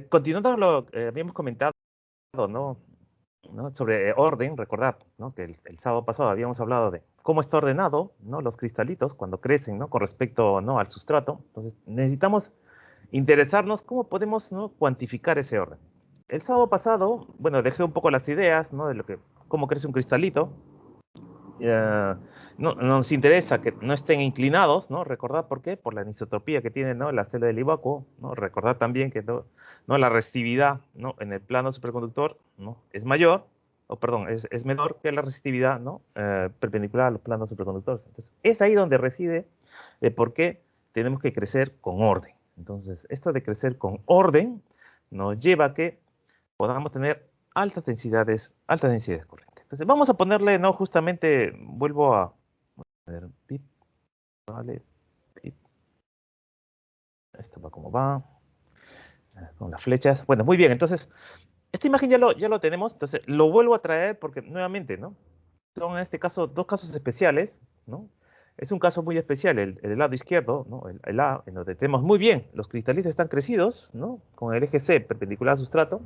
continuando lo que habíamos comentado, ¿no? Sobre orden, recordad, ¿no? Que el sábado pasado habíamos hablado de cómo está ordenado, ¿no? Los cristalitos cuando crecen, ¿no? Con respecto, ¿no? Al sustrato. Entonces, necesitamos interesarnos cómo podemos, ¿no? Cuantificar ese orden. El sábado pasado, bueno, dejé un poco las ideas, ¿no? De lo que, cómo crece un cristalito. No, nos interesa que no estén inclinados, ¿no? Recordad por qué, por la anisotropía que tiene, ¿no? La celda del Ivacuo, ¿no? Recordad también que no, la resistividad, ¿no? En el plano superconductor, ¿no? Es mayor, o perdón, es menor que la resistividad, ¿no? Perpendicular a los planos superconductores. Entonces, es ahí donde reside de por qué tenemos que crecer con orden. Entonces, esto de crecer con orden nos lleva a que podamos tener altas densidades corrientes. Entonces, vamos a ponerle, no, justamente, vuelvo a ver, pip, vale, pip, esto va como va, con las flechas. Bueno, muy bien, entonces, esta imagen ya lo tenemos, entonces lo vuelvo a traer porque, nuevamente, ¿no? Son en este caso dos casos especiales, ¿no? Es un caso muy especial, el lado izquierdo, ¿no? El A, en donde tenemos muy bien, los cristalitos están crecidos, ¿no? Con el eje C perpendicular al sustrato,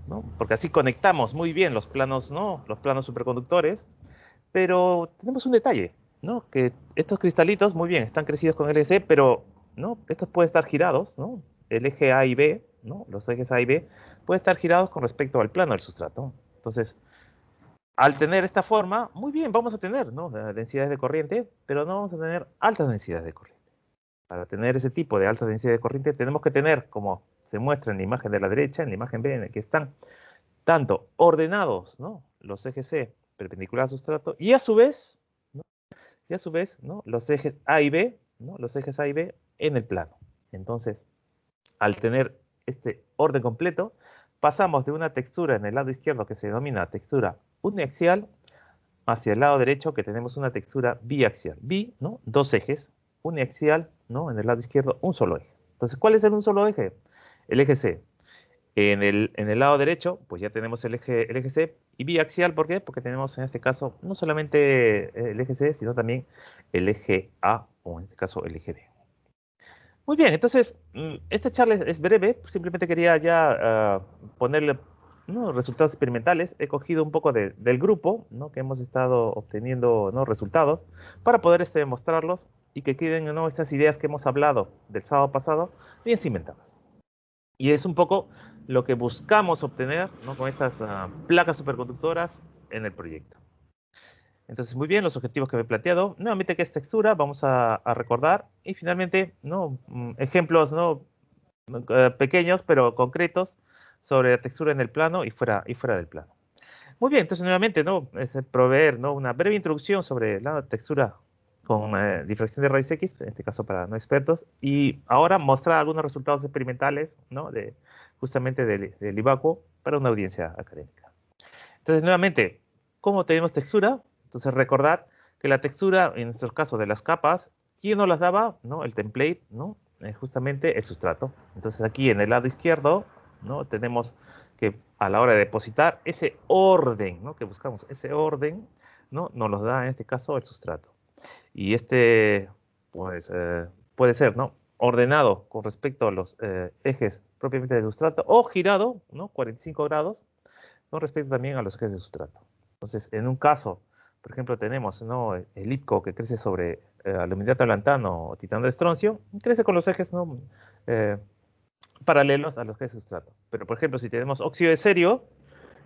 ¿no? Porque así conectamos muy bien los planos, ¿no? Los planos superconductores, pero tenemos un detalle, ¿no? Que estos cristalitos, muy bien, están crecidos con el eje C, pero, ¿no? Estos pueden estar girados, ¿no? El eje A y B, ¿no? Los ejes A y B pueden estar girados con respecto al plano del sustrato. Entonces, al tener esta forma, muy bien, vamos a tener, ¿no? Densidades de corriente, pero no vamos a tener altas densidades de corriente. Para tener ese tipo de altas densidades de corriente, tenemos que tener, como se muestra en la imagen de la derecha, en la imagen B, en la que están tanto ordenados, ¿no? Los ejes C perpendicular al sustrato, y a su vez, ¿no? Y a su vez, ¿no? Los ejes A y B, ¿no? Los ejes A y B en el plano. Entonces, al tener este orden completo, pasamos de una textura en el lado izquierdo que se denomina textura uniaxial hacia el lado derecho que tenemos una textura biaxial. Bi, ¿no? Dos ejes. Uniaxial, ¿no? En el lado izquierdo, un solo eje. Entonces, ¿cuál es el un solo eje? El eje C. En el lado derecho, pues ya tenemos el eje C y biaxial, ¿por qué? Porque tenemos en este caso no solamente el eje C, sino también el eje A, o en este caso el eje B. Muy bien, entonces, esta charla es breve, simplemente quería ya ponerle, ¿no? Resultados experimentales. He cogido un poco del grupo, ¿no? Que hemos estado obteniendo, ¿no? Resultados para poder mostrarlos y que queden, ¿no? Estas ideas que hemos hablado del sábado pasado bien cimentadas. Y es un poco lo que buscamos obtener, ¿no? Con estas placas superconductoras en el proyecto. Entonces, muy bien, los objetivos que me he planteado. Nuevamente, ¿qué es textura? Vamos a recordar. Y finalmente, ¿no? Ejemplos, ¿no? Pequeños, pero concretos, sobre la textura en el plano y fuera del plano. Muy bien, entonces nuevamente, ¿no? Es proveer, ¿no? Una breve introducción sobre la textura con difracción de rayos X, en este caso para no expertos, y ahora mostrar algunos resultados experimentales, ¿no? Justamente del Ivacuo para una audiencia académica. Entonces, nuevamente, ¿cómo tenemos textura? Entonces, recordad que la textura, en nuestro caso de las capas, ¿quién nos las daba? ¿No? El template, ¿no? Justamente el sustrato. Entonces, aquí en el lado izquierdo, ¿no? Tenemos que a la hora de depositar ese orden, ¿no? Que buscamos, ese orden, ¿no? Nos lo da en este caso el sustrato. Y pues, puede ser, ¿no? Ordenado con respecto a los ejes propiamente del sustrato o girado, ¿no? 45 grados con respecto también a los ejes de sustrato. Entonces, en un caso, por ejemplo, tenemos, ¿no? El IPCO que crece sobre aluminio lantano o titano de estroncio, crece con los ejes, ¿no? Eh, paralelos a los ejes de sustrato. Pero, por ejemplo, si tenemos óxido de cerio,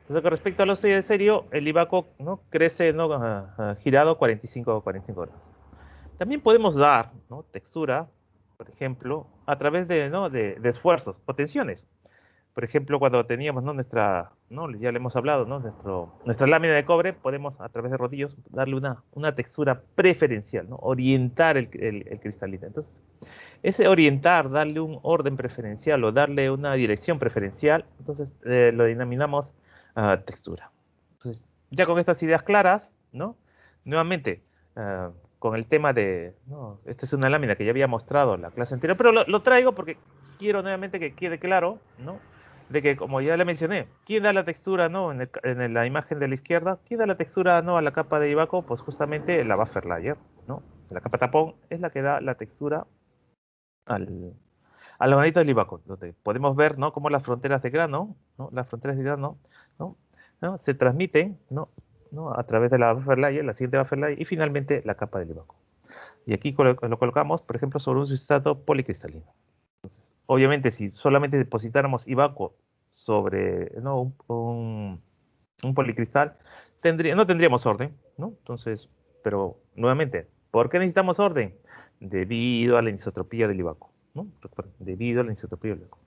entonces con respecto al óxido de cerio, el IVACO, ¿no? Crece, ¿no? Girado 45 grados. También podemos dar, ¿no? Textura, por ejemplo, a través de esfuerzos, potencias. Por ejemplo, cuando teníamos, ¿no? ¿no? Ya le hemos hablado, ¿no? Nuestra lámina de cobre, podemos a través de rodillos darle una textura preferencial, ¿no? Orientar el cristalino. Entonces, ese orientar, darle un orden preferencial o darle una dirección preferencial, entonces lo denominamos textura. Entonces, ya con estas ideas claras, ¿no? Nuevamente, con el tema ¿no? Esta es una lámina que ya había mostrado en la clase anterior, pero lo traigo porque quiero nuevamente que quede claro, ¿no? De que, como ya le mencioné, ¿quién da la textura, ¿no? En la imagen de la izquierda, ¿quién da la textura, ¿no? A la capa de Ivaco? Pues justamente la buffer layer, ¿no? La capa tapón es la que da la textura al, a los granitos del IVACO, donde podemos ver, ¿no?, cómo las fronteras de grano, ¿no?, las fronteras de grano, ¿no?, ¿no?, se transmiten, ¿no?, ¿no?, a través de la buffer layer, la siguiente buffer layer, y finalmente la capa del IVACO. Y aquí lo colocamos, por ejemplo, sobre un sustrato policristalino. Entonces, obviamente, si solamente depositáramos IVACO sobre, ¿no?, un policristal, no tendríamos orden, ¿no? Entonces, pero nuevamente, ¿por qué necesitamos orden? Debido a la anisotropía del IVACO, ¿no? Recuerden, debido a la anisotropía del IVACO.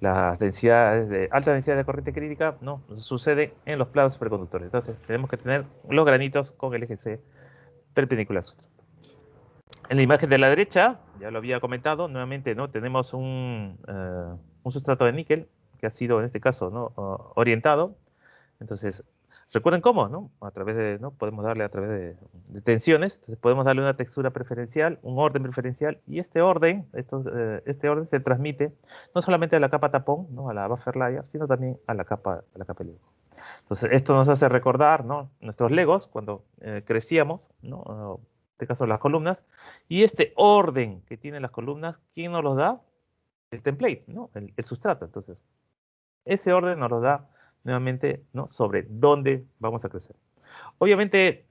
Las densidades de alta densidad de corriente crítica no sucede en los planos superconductores. Entonces, tenemos que tener los granitos con el eje C perpendicular. En la imagen de la derecha, ya lo había comentado, nuevamente, ¿no?, tenemos un sustrato de níquel que ha sido, en este caso, ¿no?, orientado. Entonces, recuerden cómo, ¿no? A través de, ¿no?, podemos darle a través de tensiones, entonces podemos darle una textura preferencial, un orden preferencial, y este orden se transmite no solamente a la capa tapón, ¿no?, a la buffer layer, sino también a la capa Lego. Entonces, esto nos hace recordar, ¿no?, nuestros Legos cuando crecíamos, ¿no? En este caso las columnas, y este orden que tienen las columnas, ¿quién nos los da? El template, ¿no?, el sustrato. Entonces, ese orden nos lo da nuevamente, ¿no?, sobre dónde vamos a crecer. Obviamente,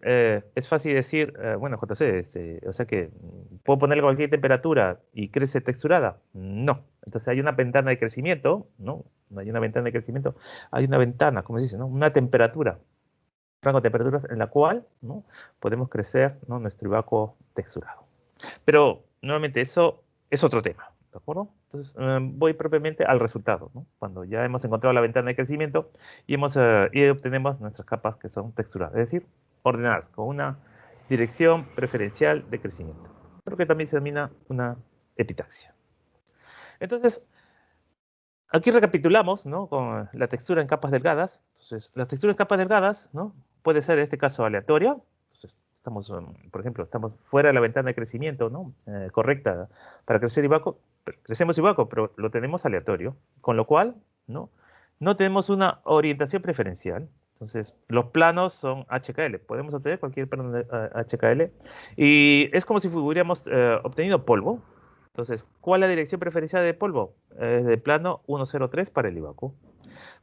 es fácil decir, bueno, JC, o sea que puedo ponerle cualquier temperatura y crece texturada. No. Entonces hay una ventana de crecimiento, ¿no? No hay una ventana de crecimiento, hay una ventana, ¿cómo se dice?, ¿no?, una temperatura, rango de temperaturas en la cual, ¿no?, podemos crecer, ¿no?, nuestro IVACO texturado. Pero, nuevamente, eso es otro tema, ¿de acuerdo? Entonces, voy propiamente al resultado, ¿no? Cuando ya hemos encontrado la ventana de crecimiento y obtenemos nuestras capas que son texturadas, es decir, ordenadas, con una dirección preferencial de crecimiento, pero que también se denomina una epitaxia. Entonces, aquí recapitulamos, ¿no?, con la textura en capas delgadas. Entonces, la textura en capas delgadas, ¿no?, puede ser en este caso aleatoria. Entonces, estamos, por ejemplo, estamos fuera de la ventana de crecimiento, ¿no?, correcta para crecer IVACO. Crecemos IVACO, pero lo tenemos aleatorio, con lo cual, ¿no?, no tenemos una orientación preferencial. Entonces, los planos son HKL. Podemos obtener cualquier plano de HKL. Y es como si hubiéramos obtenido polvo. Entonces, ¿cuál es la dirección preferencial de polvo? De plano 103 para el IVACO.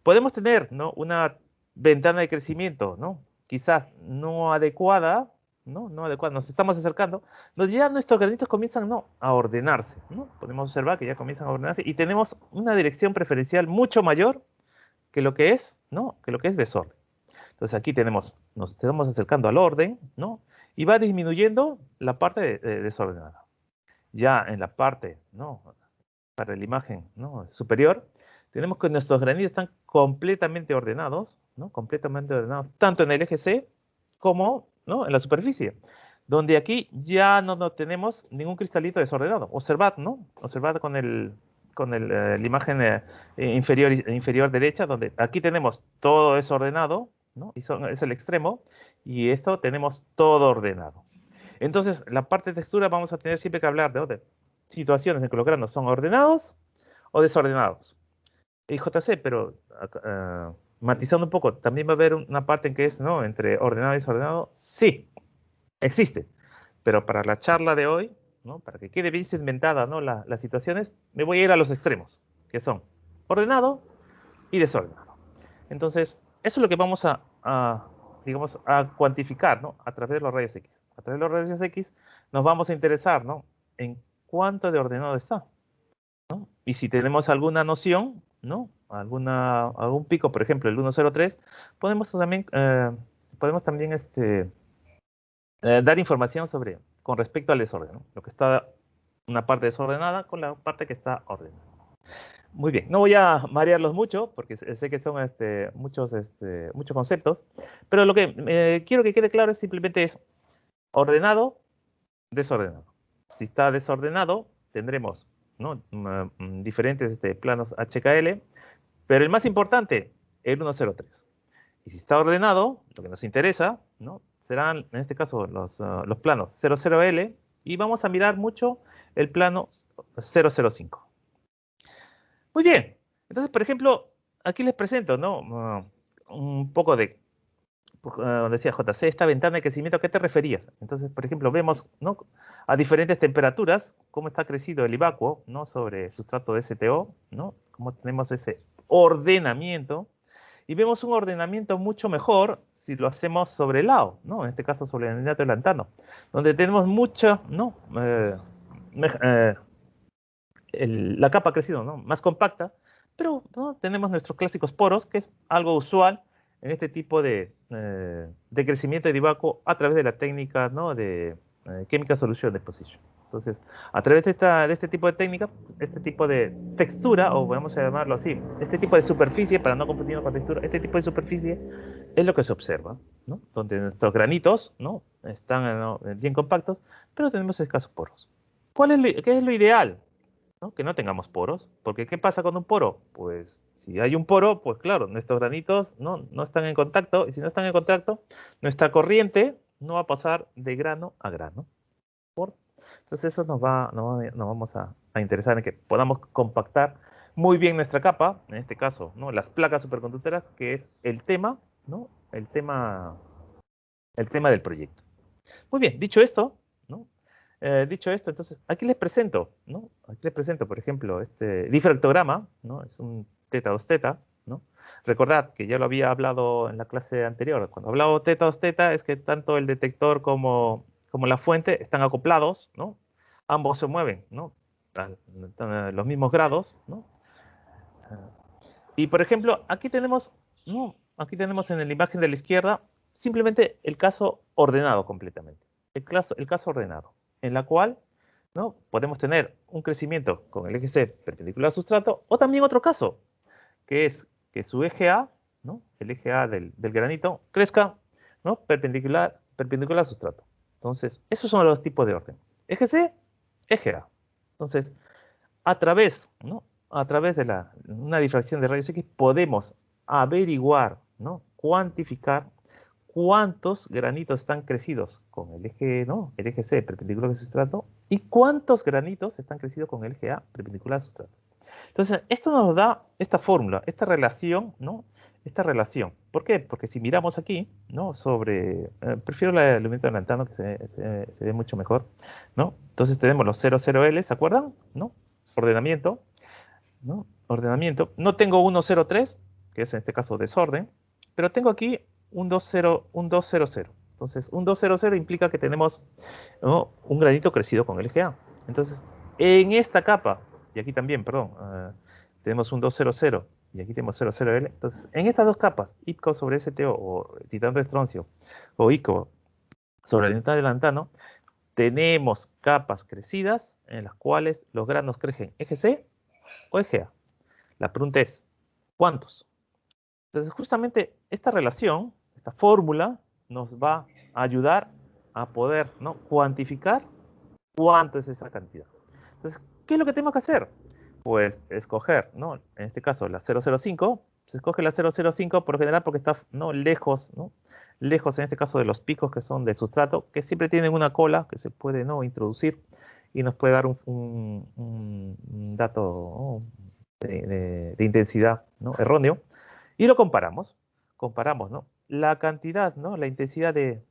Podemos tener, ¿no?, una ventana de crecimiento, ¿no?, quizás no adecuada, ¿no? No adecuada, nos estamos acercando, ya nuestros granitos comienzan, ¿no?, a ordenarse, ¿no? Podemos observar que ya comienzan a ordenarse y tenemos una dirección preferencial mucho mayor que lo que es, ¿no?, que lo que es desorden. Entonces aquí nos estamos acercando al orden, ¿no?, y va disminuyendo la parte desordenada. Ya en la parte, ¿no?, para la imagen, ¿no?, superior, tenemos que nuestros granitos están completamente ordenados, ¿no?, completamente ordenados, tanto en el eje C como, ¿no?, en la superficie, donde aquí ya no tenemos ningún cristalito desordenado. Observad, ¿no? Observad la imagen inferior derecha, donde aquí tenemos todo desordenado, ¿no?, y es el extremo, y esto tenemos todo ordenado. Entonces, la parte de textura vamos a tener siempre que hablar de situaciones en que los granos son ordenados o desordenados. Y JC, pero matizando un poco, ¿también va a haber una parte en que es, ¿no?, entre ordenado y desordenado? Sí, existe. Pero para la charla de hoy, ¿no?, para que quede bien segmentada, ¿no?, las situaciones, me voy a ir a los extremos, que son ordenado y desordenado. Entonces, eso es lo que vamos digamos, a cuantificar, ¿no?, a través de los rayos X. A través de los rayos X nos vamos a interesar, ¿no?, en cuánto de ordenado está, ¿no? Y si tenemos alguna noción, ¿no?, algún pico, por ejemplo, el 103, podemos también dar información con respecto al desorden, ¿no?, lo que está una parte desordenada con la parte que está ordenada. Muy bien, no voy a marearlos mucho, porque sé que son muchos conceptos, pero lo que quiero que quede claro es simplemente ordenado, desordenado. Si está desordenado, tendremos, ¿no?, diferentes planos HKL, pero el más importante, el 103. Y si está ordenado, lo que nos interesa, ¿no?, serán, en este caso, los planos 00L, y vamos a mirar mucho el plano 005. Muy bien. Entonces, por ejemplo, aquí les presento, ¿no?, un poco de donde decía JC, esta ventana de crecimiento, ¿a qué te referías? Entonces, por ejemplo, vemos, ¿no?, a diferentes temperaturas cómo está crecido el Ivacuo, ¿no?, sobre sustrato de STO, ¿no?, cómo tenemos ese ordenamiento, y vemos un ordenamiento mucho mejor si lo hacemos sobre el lado, ¿no?, en este caso sobre el nitrato de lantano, donde tenemos mucha, ¿no?, la capa ha crecido, ¿no?, más compacta, pero, ¿no?, tenemos nuestros clásicos poros, que es algo usual en este tipo de crecimiento de Ivacuo a través de la técnica, ¿no?, de Chemical Solution Deposition. Entonces, a través de este tipo de técnica, este tipo de textura, o vamos a llamarlo así, este tipo de superficie, para no confundirlo con textura, este tipo de superficie es lo que se observa, ¿no?, donde nuestros granitos, ¿no?, están, ¿no?, bien compactos, pero tenemos escasos poros. ¿Qué es lo ideal? ¿No? Que no tengamos poros, porque ¿qué pasa con un poro? Pues si hay un poro, pues claro, nuestros granitos no están en contacto, y si no están en contacto, nuestra corriente no va a pasar de grano a grano. Entonces eso nos vamos a interesar en que podamos compactar muy bien nuestra capa, en este caso, ¿no?, las placas superconductoras, que es el tema, ¿no?, el tema del proyecto. Muy bien, dicho esto, ¿no?, entonces, aquí les presento, ¿no?, aquí les presento, por ejemplo, este difractograma, ¿no?, es un teta 2 teta, ¿no? Recordad que ya lo había hablado en la clase anterior. Cuando hablaba teta 2 teta es que tanto el detector como la fuente están acoplados, ¿no? Ambos se mueven, ¿no?, a los mismos grados, ¿no? Y por ejemplo, aquí tenemos, ¿no?, aquí tenemos en la imagen de la izquierda simplemente el caso ordenado completamente. El caso ordenado, en la cual, ¿no?, podemos tener un crecimiento con el eje C perpendicular al sustrato, o también otro caso, que es que su eje A, ¿no?, el eje A del granito, crezca, ¿no?, perpendicular al sustrato. Entonces, esos son los tipos de orden. Eje C, eje A. Entonces, a través, ¿no?, a través de una difracción de rayos X podemos averiguar, ¿no?, cuantificar cuántos granitos están crecidos con el eje, ¿no?, el eje C perpendicular al sustrato, y cuántos granitos están crecidos con el eje A perpendicular al sustrato. Entonces, esto nos da esta fórmula, esta relación, ¿no?, esta relación. ¿Por qué? Porque si miramos aquí, ¿no?, prefiero la luminosidad de lantano, que se ve mucho mejor, ¿no? Entonces tenemos los 00L, ¿se acuerdan?, ¿no? Ordenamiento, ¿no? Ordenamiento. No tengo 103, que es en este caso desorden, pero tengo aquí un 200. Entonces, un 200 implica que tenemos, ¿no?, un granito crecido con el eje A. Entonces, en esta capa, y aquí también, perdón, tenemos un 200 y aquí tenemos 00L. Entonces, en estas dos capas, IPCO sobre STO o titano de estroncio, o ICO sobre el titano de lantano, tenemos capas crecidas en las cuales los granos crecen eje C o eje A. La pregunta es, ¿cuántos? Entonces, justamente esta relación, esta fórmula, nos va a ayudar a poder, ¿no?, cuantificar cuánto es esa cantidad. Entonces, ¿qué es lo que tenemos que hacer? Pues escoger, ¿no?, en este caso la 005, se escoge la 005 por general porque está, ¿no?, lejos, ¿no?, lejos en este caso de los picos que son de sustrato, que siempre tienen una cola que se puede, ¿no?, introducir y nos puede dar un dato, ¿no?, de intensidad, ¿no?, erróneo, y lo comparamos, ¿no?, la cantidad, ¿no?, la intensidad de-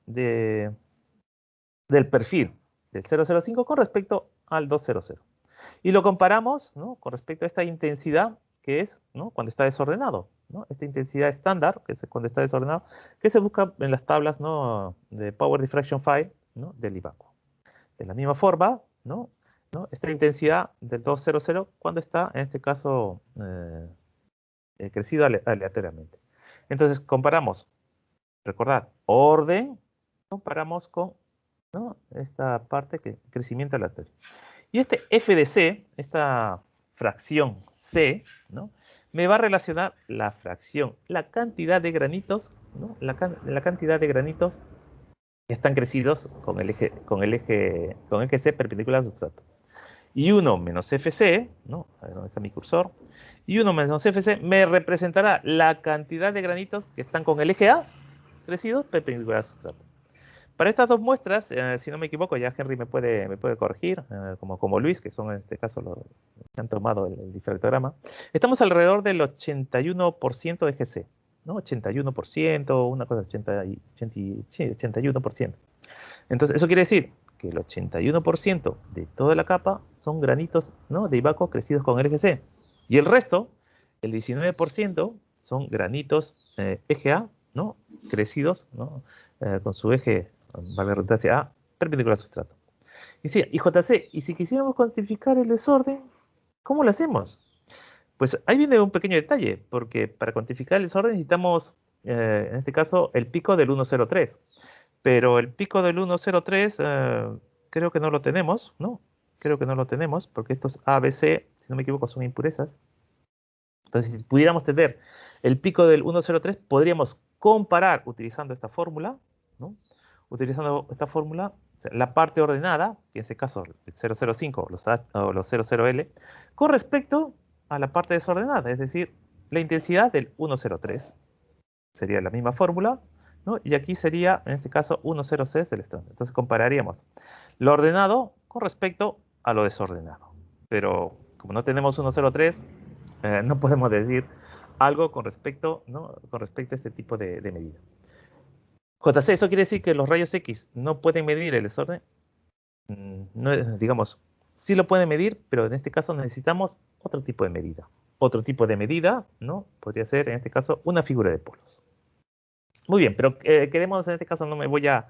del perfil del 005 con respecto al 200. Y lo comparamos, ¿no?, con respecto a esta intensidad que es, ¿no?, cuando está desordenado, ¿no?, esta intensidad estándar, que es cuando está desordenado, que se busca en las tablas, ¿no?, de Power Diffraction File, ¿no?, del Ivacuo. De la misma forma, esta intensidad del 200 cuando está, en este caso, crecido aleatoriamente. Entonces, comparamos, recordad, orden, comparamos con, ¿no?, esta parte que crecimiento aleatorio. Y este f de c, esta fracción c, ¿no?, me va a relacionar la fracción, la cantidad de granitos, ¿no?, la cantidad de granitos que están crecidos con el eje C perpendicular al sustrato. Y 1 menos FC, ¿no?, a ver dónde está mi cursor, y 1 menos FC me representará la cantidad de granitos que están con el eje A crecidos perpendicular al sustrato. Para estas dos muestras, si no me equivoco, ya Henry me puede corregir, como Luis, que son en este caso los que han tomado el difractograma, estamos alrededor del 81% de GC. ¿no? 81%, una cosa, 81%. Entonces, eso quiere decir que el 81% de toda la capa son granitos, ¿no? de Ibaco crecidos con RGC. Y el resto, el 19%, son granitos eje A, ¿no? crecidos, ¿no? Con su eje, valga la redundancia, A, perpendicular al sustrato. Y sí, y JC, y si quisiéramos cuantificar el desorden, ¿cómo lo hacemos? Pues ahí viene un pequeño detalle, porque para cuantificar el desorden necesitamos, en este caso, el pico del 103. Pero el pico del 103 creo que no lo tenemos, ¿no? Creo que no lo tenemos, porque estos ABC, si no me equivoco, son impurezas. Entonces, si pudiéramos tener el pico del 103, podríamos comparar utilizando esta fórmula, ¿no? Utilizando esta fórmula, o sea, la parte ordenada, que en este caso el 005 o los 00L, con respecto a la parte desordenada, es decir, la intensidad del 103. Sería la misma fórmula, ¿no? Y aquí sería, en este caso, 106 del estrón. Entonces compararíamos lo ordenado con respecto a lo desordenado. Pero como no tenemos 103, no podemos decir algo con respecto, ¿no? con respecto a este tipo de medida. JC, ¿eso quiere decir que los rayos X no pueden medir el desorden? No, digamos, sí lo pueden medir, pero en este caso necesitamos otro tipo de medida. Otro tipo de medida, ¿no? Podría ser, en este caso, una figura de polos. Muy bien, pero quedemos en este caso, no me voy a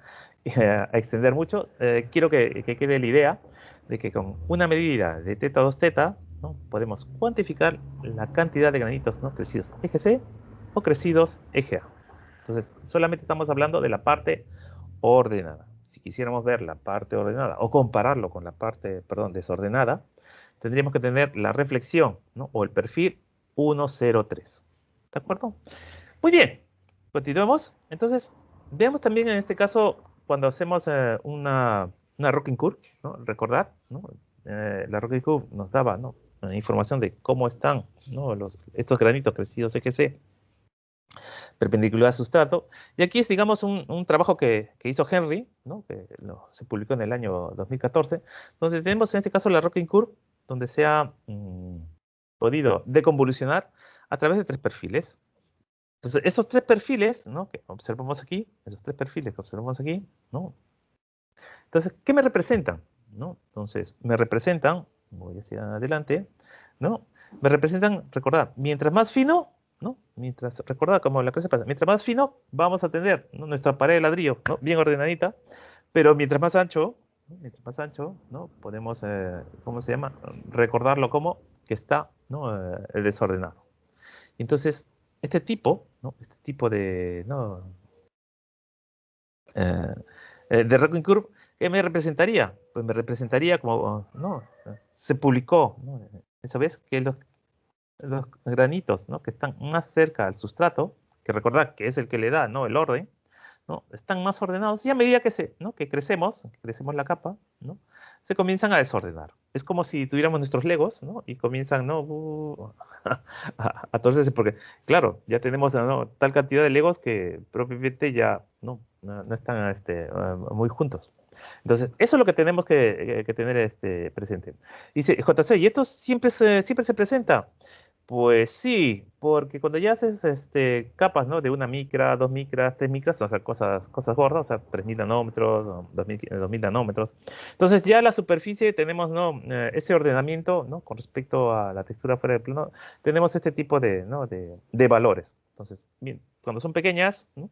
extender mucho. Quiero que quede la idea de que con una medida de teta 2 teta, ¿no? podemos cuantificar la cantidad de granitos, ¿no? crecidos eje C o crecidos eje A. Entonces, solamente estamos hablando de la parte ordenada. Si quisiéramos ver la parte ordenada o compararlo con la parte, perdón, desordenada, tendríamos que tener la reflexión, ¿no? o el perfil 103. ¿De acuerdo? Muy bien, continuemos. Entonces, veamos también en este caso cuando hacemos una rocking curve, ¿no? Recordad, ¿no? La rocking curve nos daba, ¿no? Información de cómo están, ¿no? estos granitos crecidos EGC perpendicular al sustrato. Y aquí es, digamos, un trabajo que hizo Henry, ¿no? que se publicó en el año 2014, donde tenemos en este caso la rocking curve, donde se ha podido deconvolucionar a través de tres perfiles. Entonces, esos tres perfiles, ¿no? que observamos aquí, esos tres perfiles que observamos aquí, ¿no? Entonces, ¿qué me representan? ¿no? Entonces, me representan, voy hacia adelante, ¿no? Me representan, recordad, mientras más fino, ¿no? Recordad como la clase pasa, mientras más fino vamos a tener, ¿no? nuestra pared de ladrillo, ¿no? bien ordenadita, pero mientras más ancho, ¿no? ¿no? Podemos, ¿cómo se llama? Recordarlo como que está, ¿no? Desordenado. Entonces, este tipo, ¿no? Este tipo de, ¿no? Eh, de Rocking Curve, ¿qué me representaría? Pues me representaría como, ¿no? Se publicó, ¿no? Esa vez que los granitos, ¿no? que están más cerca al sustrato, que recordar que es el que le da, ¿no? el orden, ¿no? están más ordenados y a medida ¿no? que crecemos la capa, ¿no? se comienzan a desordenar. Es como si tuviéramos nuestros legos, ¿no? y comienzan, ¿no? A torcerse, porque, claro, ya tenemos, ¿no? tal cantidad de legos que propiamente ya no están muy juntos. Entonces, eso es lo que tenemos que tener presente. Dice JC, ¿y esto siempre se presenta? Pues sí, porque cuando ya haces capas, ¿no? De una micra, 2 micras, 3 micras, o sea, cosas gordas, o sea, 3000 nanómetros, o 2000 nanómetros. Entonces ya la superficie tenemos, ¿no? Ese ordenamiento, ¿no? Con respecto a la textura fuera del plano, tenemos este tipo ¿no? de valores. Entonces, bien, cuando son pequeñas, ¿no?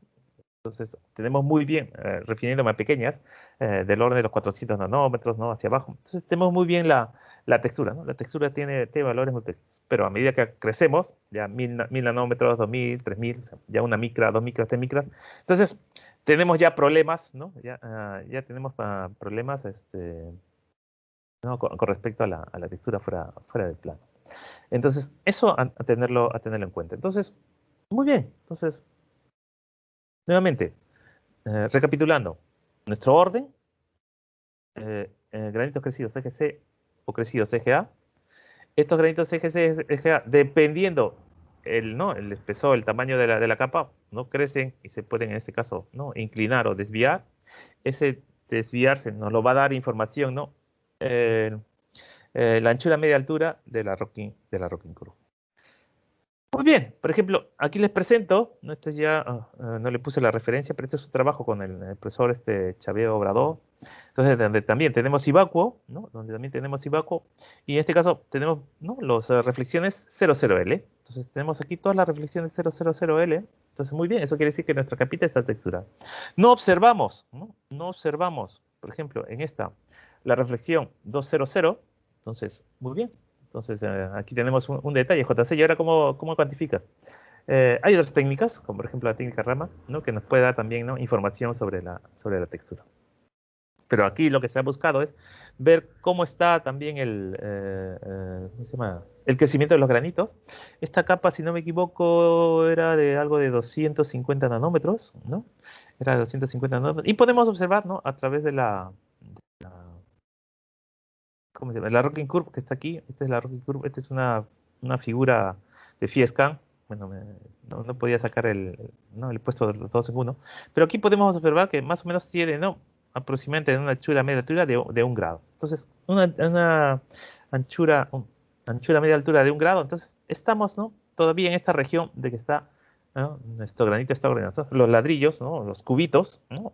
Entonces, tenemos muy bien, refiriéndome a pequeñas, del orden de los 400 nanómetros, ¿no? Hacia abajo. Entonces, tenemos muy bien la textura, ¿no? La textura tiene valores muy pequeños. Pero a medida que crecemos, ya 1000 nanómetros, 2000, 3000, o sea, ya una micra, 2 micras, 3 micras. Entonces, tenemos ya problemas, ¿no? Ya tenemos problemas ¿no? con respecto a la textura fuera del plano. Entonces, eso a tenerlo en cuenta. Entonces, muy bien. Entonces, nuevamente, recapitulando, nuestro orden, granitos crecidos EGC o crecidos EGA. Estos granitos EGC, EGA, dependiendo ¿no? el espesor, el tamaño de la capa, ¿no? crecen y se pueden en este caso ¿no? inclinar o desviar. Ese desviarse nos lo va a dar información, ¿no? La anchura media altura de la rocking curve. Muy bien, por ejemplo, aquí les presento, ¿no? Este ya no le puse la referencia, pero este es un trabajo con el profesor Chaveo Obrador. Entonces, donde también tenemos Ivacuo, ¿no? Donde también tenemos Ivacuo, y en este caso tenemos, ¿no? Las reflexiones 00L. Entonces, tenemos aquí todas las reflexiones 000L. Entonces, muy bien, eso quiere decir que nuestra capita está texturada. No observamos, ¿no? No observamos, por ejemplo, en esta, la reflexión 200. Entonces, muy bien. Entonces, aquí tenemos un detalle, JC. ¿Y ahora cómo cuantificas? Hay otras técnicas, como por ejemplo la técnica Rama, ¿no? Que nos puede dar también, ¿no? Información sobre la textura. Pero aquí lo que se ha buscado es ver cómo está también ¿cómo se llama? El crecimiento de los granitos. Esta capa, si no me equivoco, era de algo de 250 nanómetros, ¿no? Era de 250 nanómetros. Y podemos observar, ¿no? A través de ¿cómo se llama? La Rocking Curve que está aquí. Esta es la Rocking Curve. Esta es una figura de FIESCAN. Bueno, no podía sacar no, el puesto de los dos en uno. Pero aquí podemos observar que más o menos tiene, ¿no? Aproximadamente una anchura media altura de 1 grado. Entonces, una anchura media altura de 1 grado. Entonces, estamos, ¿no? Todavía en esta región de que está, ¿no? Nuestro granito está ordenado. Entonces, los ladrillos, ¿no? Los cubitos, ¿no?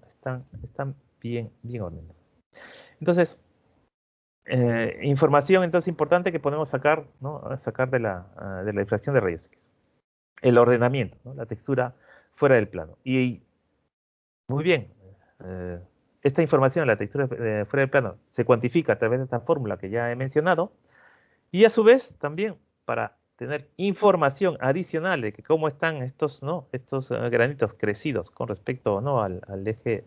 Están bien ordenados. Entonces, información entonces importante que podemos sacar, ¿no? Sacar de la difracción de rayos X. El ordenamiento, ¿no? La textura fuera del plano. Y muy bien, eh, esta información, la textura fuera del plano, se cuantifica a través de esta fórmula que ya he mencionado. Y a su vez, también para tener información adicional de que cómo están estos granitos crecidos con respecto, ¿no? al eje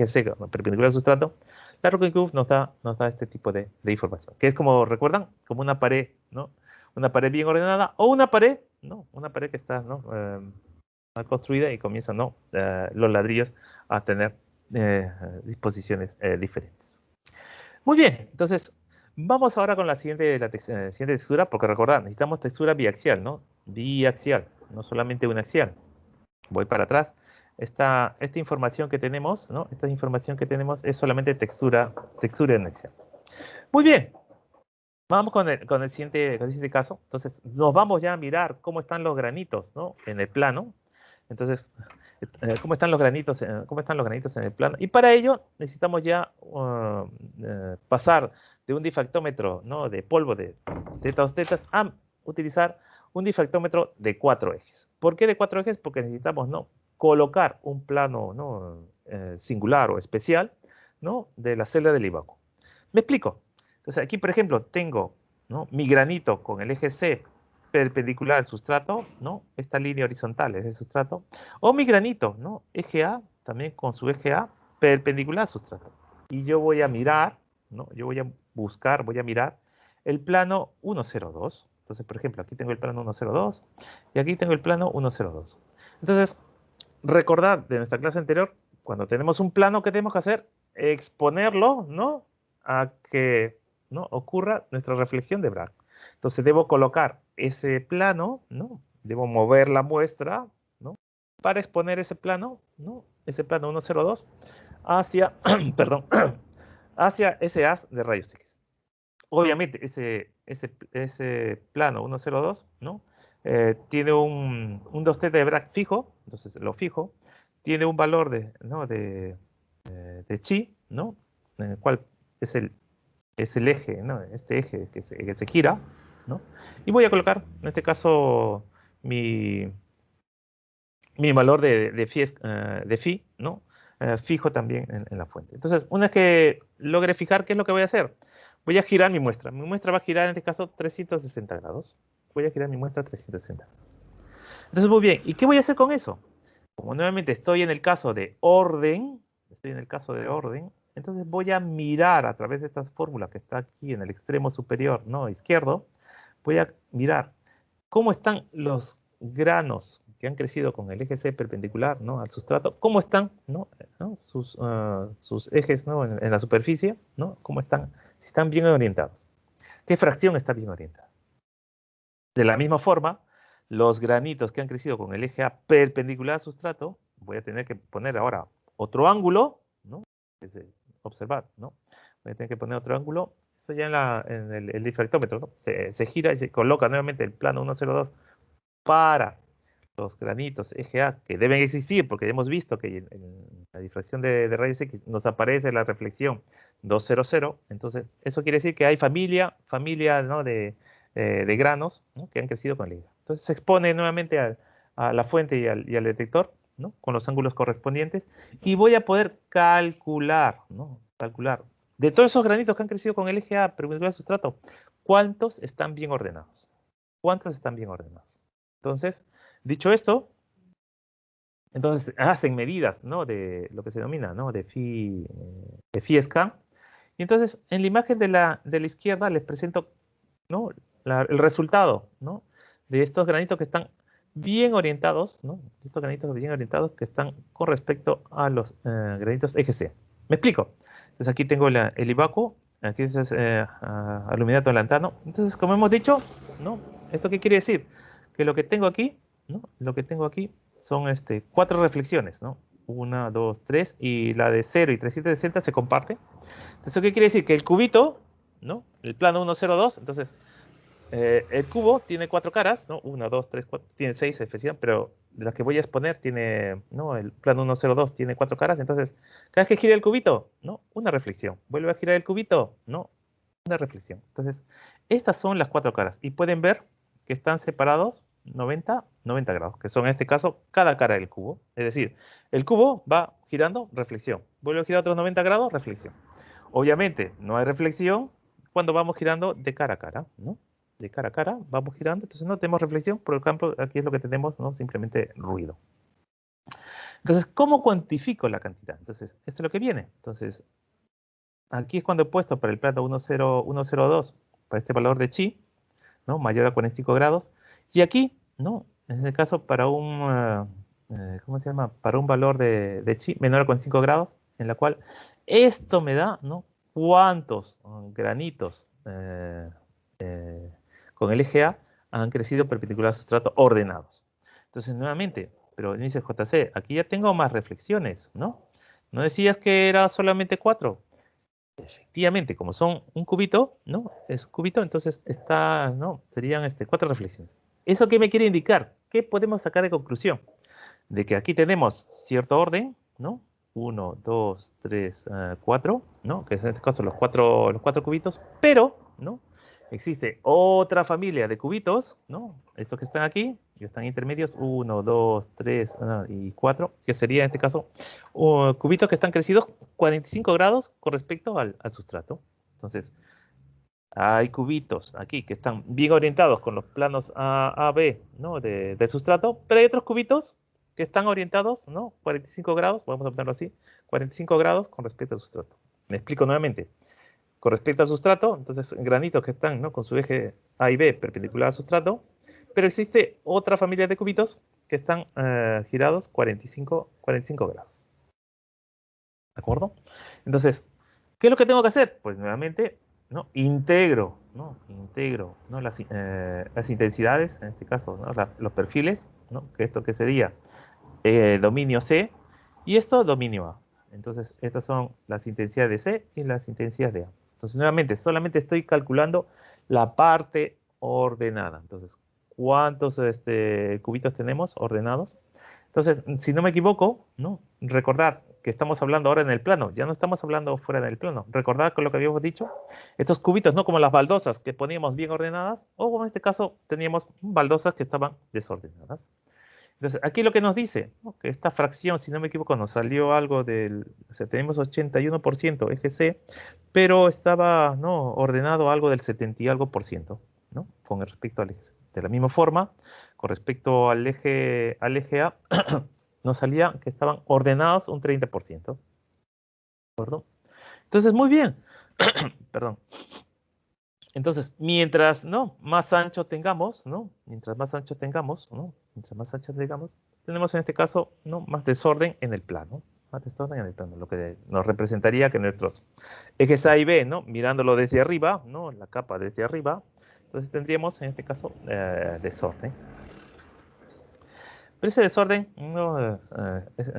C perpendicular al sustrato, la Rocking Curve nos da este tipo de información, que es como, ¿recuerdan? Como una pared, ¿no? Una pared bien ordenada o una pared, ¿no? Una pared que está, ¿no? Mal construida y comienzan, ¿no? Los ladrillos a tener disposiciones diferentes. Muy bien, entonces vamos ahora con la siguiente textura, porque recordad, necesitamos textura biaxial, ¿no? Biaxial, no solamente una axial. Voy para atrás. Esta información que tenemos, ¿no? Esta información que tenemos es solamente textura en axial. Muy bien, vamos con el siguiente caso. Entonces, nos vamos ya a mirar cómo están los granitos, ¿no? En el plano. Entonces, cómo están los granitos en el plano. Y para ello necesitamos ya pasar de un difractómetro, ¿no? De polvo de teta o tetas a utilizar un difractómetro de 4 ejes. ¿Por qué de 4 ejes? Porque necesitamos, ¿no? Colocar un plano, ¿no? Singular o especial, ¿no? De la celda del Ivacuo. Me explico. Entonces aquí, por ejemplo, tengo, ¿no? Mi granito con el eje C perpendicular al sustrato, ¿no? Esta línea horizontal es el sustrato. O mi granito, ¿no? Eje A, también con su eje A perpendicular al sustrato. Y yo voy a mirar, ¿no? Yo voy a buscar, voy a mirar el plano 102. Entonces, por ejemplo, aquí tengo el plano 102 y aquí tengo el plano 102. Entonces, recordad de nuestra clase anterior, cuando tenemos un plano, ¿qué tenemos que hacer? Exponerlo, ¿no? A que, ¿no? Ocurra nuestra reflexión de Bragg. Entonces debo colocar ese plano, ¿no? Debo mover la muestra, ¿no? Para exponer ese plano, ¿no? Ese plano 102 hacia, perdón, hacia ese haz de rayos X. Obviamente, ese plano 102, ¿no? Tiene un 2T de Bragg fijo, entonces lo fijo, tiene un valor ¿no? de chi, ¿no? En el cual es el eje, ¿no? Este eje que se gira, ¿no? Y voy a colocar, en este caso, mi valor de phi, ¿no? Fijo también en la fuente. Entonces, una vez que logre fijar, ¿qué es lo que voy a hacer? Voy a girar mi muestra. Mi muestra va a girar, en este caso, 360 grados. Voy a girar mi muestra 360 grados. Entonces, muy bien. ¿Y qué voy a hacer con eso? Como nuevamente estoy en el caso de orden, entonces voy a mirar a través de esta fórmula que está aquí en el extremo superior, ¿no? Izquierdo, voy a mirar cómo están los granos que han crecido con el eje C perpendicular, ¿no? Al sustrato, cómo están, ¿no? Sus ejes, ¿no? En la superficie, ¿no? Cómo están, si están bien orientados. ¿Qué fracción está bien orientada? De la misma forma, los granitos que han crecido con el eje A perpendicular al sustrato, voy a tener que poner ahora otro ángulo, ¿no? Observar, ¿no? Voy a tener que poner otro ángulo. Eso ya en el difractómetro, ¿no? Se gira y se coloca nuevamente el plano 102 para los granitos EGA, que deben existir, porque hemos visto que en la difracción de rayos X nos aparece la reflexión 200, entonces eso quiere decir que hay familia, ¿no? de granos, ¿no? que han crecido con liga. Entonces se expone nuevamente a la fuente y al detector, ¿no? con los ángulos correspondientes, y voy a poder calcular, ¿no? calcular, de todos esos granitos que han crecido con el EGA perpendicular al sustrato, ¿cuántos están bien ordenados? ¿Cuántos están bien ordenados? Entonces, dicho esto, entonces hacen medidas, ¿no? De lo que se denomina, ¿no? de phi scan. Y entonces, en la imagen de la izquierda les presento, ¿no? el resultado, ¿no? de estos granitos que están bien orientados, ¿no? Estos granitos bien orientados que están con respecto a los granitos EGC. ¿Me explico? Entonces aquí tengo el IBACO, aquí es aluminato lantano. Entonces, como hemos dicho, ¿no? ¿Esto qué quiere decir? Que lo que tengo aquí, ¿no? Lo que tengo aquí son 4 reflexiones, ¿no? 1, 2, 3, y la de 0 y 360 se comparte. ¿Eso qué quiere decir? Que el cubito, ¿no? El plano 1, 0, 2, entonces el cubo tiene 4 caras, ¿no? 1, 2, 3, 4, tiene 6 reflexiones, pero de las que voy a exponer tiene, ¿no? El plano 1, 0, 2 tiene 4 caras, entonces cada vez que gira el cubito, ¿no? Una reflexión. Vuelve a girar el cubito, ¿no? Una reflexión. Entonces, estas son las 4 caras y pueden ver que están separados 90 grados, que son en este caso cada cara del cubo. Es decir, el cubo va girando, reflexión. Vuelve a girar otros 90 grados, reflexión. Obviamente, no hay reflexión cuando vamos girando de cara a cara, ¿no? De cara a cara, vamos girando, entonces no tenemos reflexión, por ejemplo, aquí es lo que tenemos, ¿no? Simplemente ruido. Entonces, ¿cómo cuantifico la cantidad? Entonces, esto es lo que viene. Entonces, aquí es cuando he puesto para el plano 102, para este valor de chi, ¿no? Mayor a 45 grados. Y aquí, ¿no? En este caso, para ¿cómo se llama? Para un valor de chi menor a 45 grados, en la cual esto me da, ¿no? Cuántos granitos con el eje A han crecido perpendicular al sustrato ordenados. Entonces, nuevamente, pero dice JC, aquí ya tengo más reflexiones, ¿no? ¿No decías que era solamente 4? Efectivamente, como son un cubito, ¿no? Es un cubito, entonces ¿no? Serían 4 reflexiones. ¿Eso qué me quiere indicar? ¿Qué podemos sacar de conclusión? De que aquí tenemos cierto orden, ¿no? 1, 2, 3, 4, ¿no? Que es en este caso los cuatro cubitos, pero, ¿no? Existe otra familia de cubitos, ¿no? Estos que están aquí, que están intermedios, 1, 2, 3 y 4, que sería en este caso cubitos que están crecidos 45 grados con respecto al sustrato. Entonces, hay cubitos aquí que están bien orientados con los planos A, B, ¿no? del sustrato, pero hay otros cubitos que están orientados, ¿no? 45 grados, vamos a ponerlo así, 45 grados con respecto al sustrato. Me explico nuevamente. Con respecto al sustrato, entonces granitos que están, ¿no? con su eje A y B perpendicular al sustrato, pero existe otra familia de cubitos que están girados 45 grados. ¿De acuerdo? Entonces, ¿qué es lo que tengo que hacer? Pues nuevamente, ¿no? Integro, ¿no? Integro, ¿no? Las intensidades, en este caso, ¿no? Los perfiles, ¿no? Que esto que sería dominio C y esto dominio A. Entonces, estas son las intensidades de C y las intensidades de A. Entonces, nuevamente, solamente estoy calculando la parte ordenada. Entonces, ¿cuántos cubitos tenemos ordenados? Entonces, si no me equivoco, ¿no? Recordad que estamos hablando ahora en el plano, ya no estamos hablando fuera del plano. Recordad con lo que habíamos dicho, estos cubitos, no como las baldosas que poníamos bien ordenadas, o en este caso teníamos baldosas que estaban desordenadas. Entonces, aquí lo que nos dice, ¿no? Que esta fracción, si no me equivoco, nos salió algo o sea, tenemos 81% eje C, pero estaba, ¿no? ordenado algo del 70 y algo por ciento, ¿no? Con respecto al eje C. De la misma forma, con respecto al eje A, nos salía que estaban ordenados un 30%, ¿de acuerdo? Entonces, muy bien, perdón. Entonces, mientras ¿no? más ancho tengamos, ¿no? Mientras más ancho tengamos, ¿no? Mientras más ancho tengamos, tenemos en este caso ¿no? más desorden en el plano. Más desorden en el plano, lo que nos representaría que nuestros ejes A y B, ¿no? mirándolo desde arriba, ¿no? la capa desde arriba, entonces tendríamos en este caso desorden. Pero ese desorden no es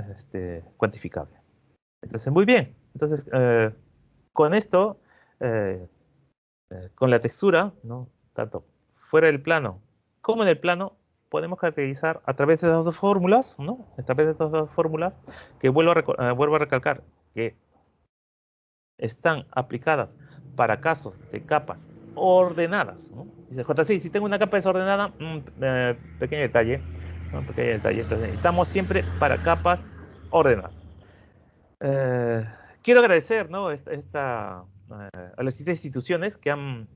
cuantificable. Entonces, muy bien. Entonces, con esto, eh, con la textura, ¿no? tanto fuera del plano como en el plano, podemos caracterizar a través de esas dos fórmulas, ¿no? A través de estas dos fórmulas que vuelvo a recalcar que están aplicadas para casos de capas ordenadas, ¿no? Dice JC, si tengo una capa desordenada, pequeño detalle, ¿no? Pequeño detalle. Entonces necesitamos siempre para capas ordenadas. Quiero agradecer, ¿no? A las instituciones que han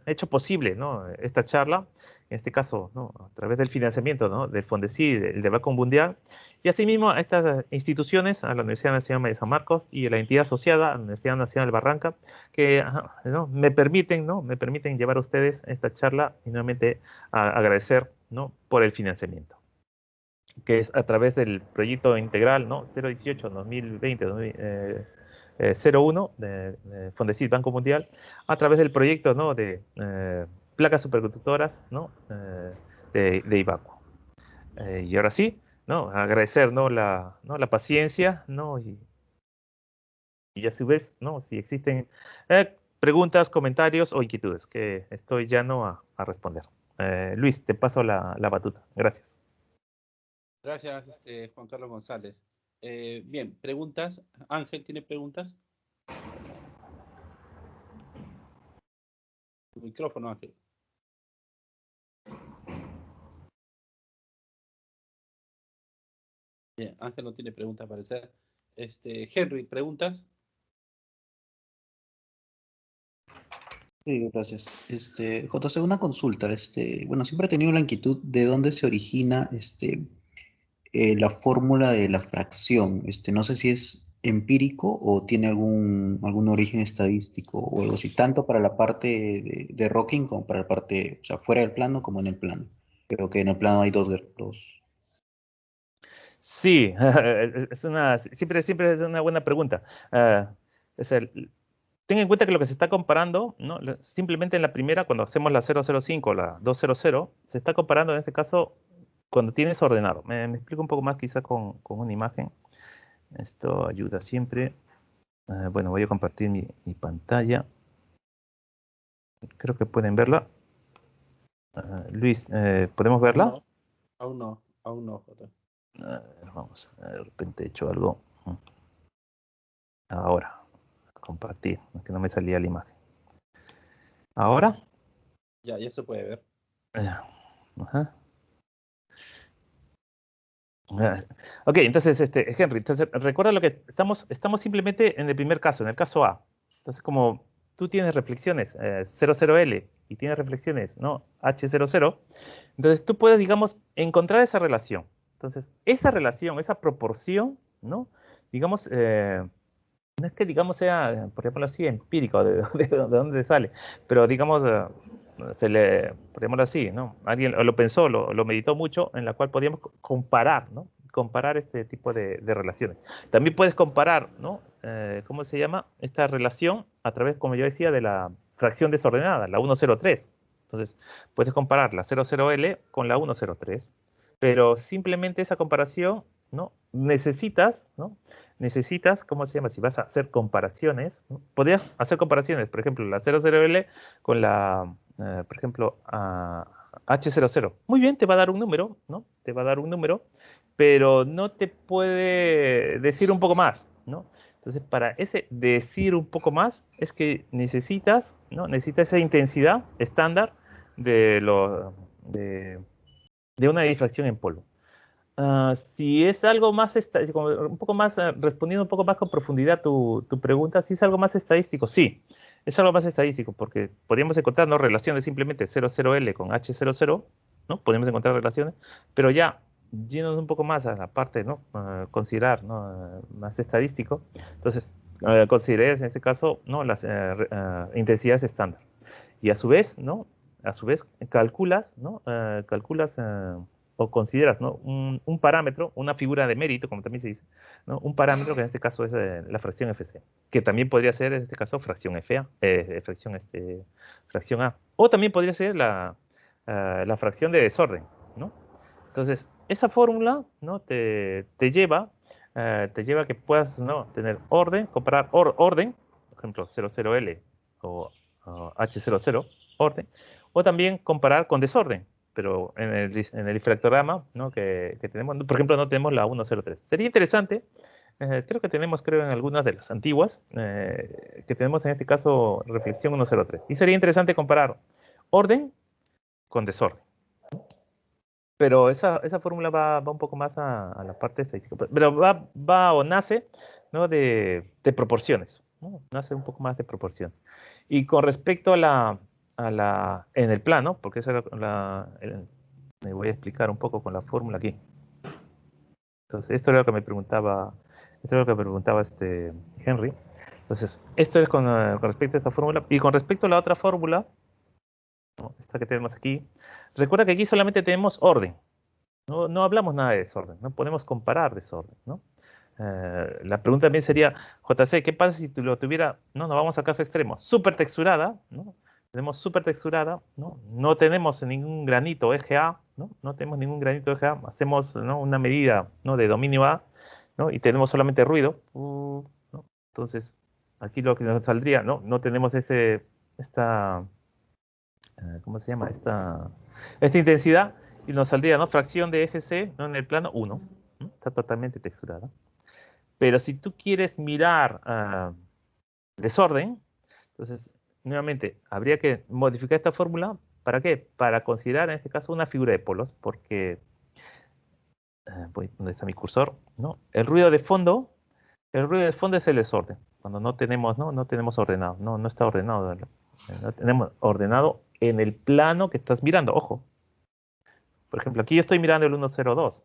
hecho posible, ¿no? Esta charla, en este caso, ¿no? A través del financiamiento, ¿no? Del Fondecid, del Banco Mundial, y asimismo a estas instituciones, a la Universidad Nacional de San Marcos y a la entidad asociada, a la Universidad Nacional de Barranca, que ¿no? Me permiten, ¿no? Me permiten llevar a ustedes esta charla y nuevamente agradecer, ¿no? Por el financiamiento, que es a través del proyecto integral, ¿no? 018-2020, 01 de Fondecid Banco Mundial, a través del proyecto, ¿no? De placas superconductoras, ¿no? De Ibaco. Y ahora sí, ¿no? Agradecer, ¿no? La paciencia, ¿no? Y a su vez, ¿no? Si existen preguntas, comentarios o inquietudes, que estoy ya no a responder. Luis, te paso la batuta. Gracias. Gracias, Juan Carlos González. Bien, preguntas. Ángel, ¿tiene preguntas? Tu micrófono, Ángel. Bien, Ángel no tiene preguntas, al parecer. Henry, ¿preguntas? Sí, gracias. JC, una consulta. Bueno, siempre he tenido la inquietud de dónde se origina la fórmula de la fracción. No sé si es empírico o tiene algún origen estadístico o algo así, tanto para la parte de rocking como para la parte, o sea, fuera del plano como en el plano. Creo que en el plano hay dos. Sí, siempre es una buena pregunta. Es ten en cuenta que lo que se está comparando, ¿no? Simplemente en la primera, cuando hacemos la 005 o la 200, se está comparando en este caso cuando tienes ordenado. Me explico un poco más quizá con una imagen. Esto ayuda siempre. Bueno, voy a compartir mi pantalla. Creo que pueden verla. Luis, ¿podemos verla? Aún no, Jota. Vamos, de repente he hecho algo. Ahora, compartir, es que no me salía la imagen. ¿Ahora? Ya se puede ver. Ajá. Ok, entonces, Henry, entonces, recuerda lo que estamos simplemente en el primer caso, en el caso A. Entonces, como tú tienes reflexiones 00L y tienes reflexiones, ¿no? H00, entonces tú puedes, digamos, encontrar esa relación. Entonces, esa relación, esa proporción, ¿no? Digamos, no es que, digamos, sea, por ejemplo, así, empírico, de dónde sale, pero, digamos, por ejemplo, así, ¿no? Alguien lo pensó, lo meditó mucho, en la cual podíamos comparar, ¿no? Comparar este tipo de relaciones. También puedes comparar, ¿no? ¿Cómo se llama? Esta relación a través, como yo decía, de la fracción desordenada, la 103. Entonces, puedes comparar la 00L con la 103, pero simplemente esa comparación, ¿no? Necesitas, ¿cómo se llama? Si vas a hacer comparaciones, ¿no? Podrías hacer comparaciones, por ejemplo, la 00L con la, por ejemplo, H00. Muy bien, te va a dar un número, ¿no? Te va a dar un número, pero no te puede decir un poco más, ¿no? Entonces, para ese decir un poco más, es que necesitas, ¿no? Necesitas esa intensidad estándar de, lo, de una difracción en polvo. Si es algo más, un poco más, respondiendo un poco más con profundidad tu pregunta, si es algo más estadístico, sí, es algo más estadístico, porque podríamos encontrar, ¿no? Relaciones simplemente 00L con H00, ¿no? Podemos encontrar relaciones, pero ya yéndonos un poco más a la parte, ¿no? Considerar, ¿no? Más estadístico, entonces, consideré en este caso, ¿no? Las intensidades estándar. Y a su vez, ¿no? A su vez, calculas, ¿no? O consideras, ¿no? Un parámetro, una figura de mérito, como también se dice, ¿no? Un parámetro que en este caso es la fracción FC, que también podría ser en este caso fracción FA, fracción A. O también podría ser la fracción de desorden, ¿no? Entonces, esa fórmula, ¿no? Te lleva a que puedas, ¿no? Tener orden, comparar orden, por ejemplo, 00L o H00, orden, o también comparar con desorden, pero en el difractograma, ¿no? que tenemos, por ejemplo, no tenemos la 103. Sería interesante, creo en algunas de las antiguas, que tenemos en este caso reflexión 103. Y sería interesante comparar orden con desorden. Pero esa fórmula va un poco más a la parte estadística. Pero va o nace, ¿no? de proporciones, ¿no? Nace un poco más de proporción. Y con respecto en el plano, porque esa me voy a explicar un poco con la fórmula aquí. Entonces, esto era lo que me preguntaba, Henry. Entonces, esto es con respecto a esta fórmula. Y con respecto a la otra fórmula, ¿no? Esta que tenemos aquí, recuerda que aquí solamente tenemos orden. No hablamos nada de desorden, no podemos comparar desorden, ¿no? La pregunta también sería, JC, ¿qué pasa si lo tuviera, no, nos vamos al caso extremo, súper texturada, ¿no? Tenemos súper texturada, ¿no? No tenemos ningún granito eje A, ¿no? No tenemos ningún granito eje A, hacemos, ¿no? una medida, ¿no? de dominio A, ¿no? Y tenemos solamente ruido, ¿no? Entonces, aquí lo que nos saldría, ¿no? No tenemos ¿cómo se llama? Esta intensidad, y nos saldría, ¿no? Fracción de eje C, ¿no? En el plano 1, ¿no? Está totalmente texturada. Pero si tú quieres mirar desorden, entonces, nuevamente, habría que modificar esta fórmula. ¿Para qué? Para considerar, en este caso, una figura de polos, porque, ¿dónde está mi cursor? ¿No? El ruido de fondo es el desorden, cuando no tenemos ordenado, no está ordenado, no tenemos ordenado en el plano que estás mirando, ojo. Por ejemplo, aquí yo estoy mirando el 102.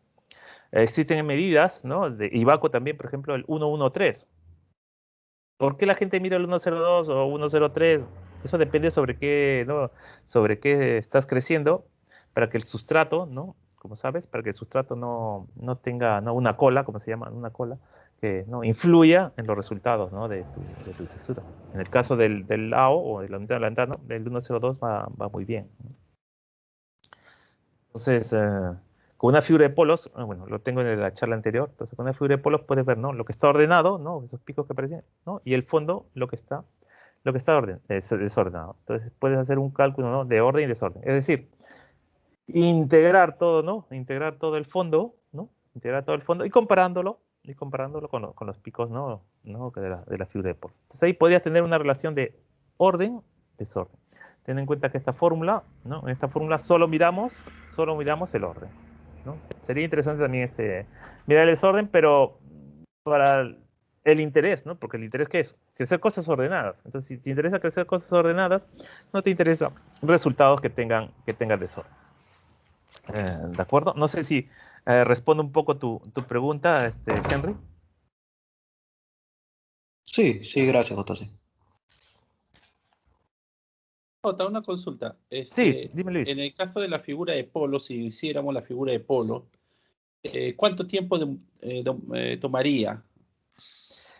Existen medidas, ¿no? De IVACO también, por ejemplo, el 113. ¿Por qué la gente mira el 102 o 103? Eso depende sobre qué, ¿no? Sobre qué estás creciendo, para que el sustrato, ¿no? Como sabes, para que el sustrato no tenga, ¿no? una cola, como se llama, una cola, que no influya en los resultados, ¿no? de tu textura. En el caso del AO o de la unidad de la ventana, el 102 va muy bien. Entonces, con una figura de polos, bueno, lo tengo en la charla anterior, entonces con una figura de polos puedes ver, ¿no? Lo que está ordenado, ¿no? Esos picos que aparecen, ¿no? Y el fondo, lo que está desordenado. Entonces puedes hacer un cálculo, ¿no? De orden y desorden. Es decir, integrar todo, ¿no? Integrar todo el fondo, ¿no? Integrar todo el fondo y comparándolo con los picos, ¿no? De la figura de polos. Entonces ahí podrías tener una relación de orden, desorden. Ten en cuenta que esta fórmula, ¿no? En esta fórmula solo miramos el orden, ¿no? Sería interesante también mirar el desorden, pero para el interés, ¿no? Porque el interés, ¿qué es? Crecer cosas ordenadas. Entonces, si te interesa crecer cosas ordenadas, no te interesa resultados que tengan desorden. ¿De acuerdo? No sé si respondo un poco tu pregunta, Henry. Sí, gracias, JC. Jota, una consulta. Sí, dime, Luis. En el caso de la figura de polo, si hiciéramos la figura de polo, ¿cuánto tiempo tomaría?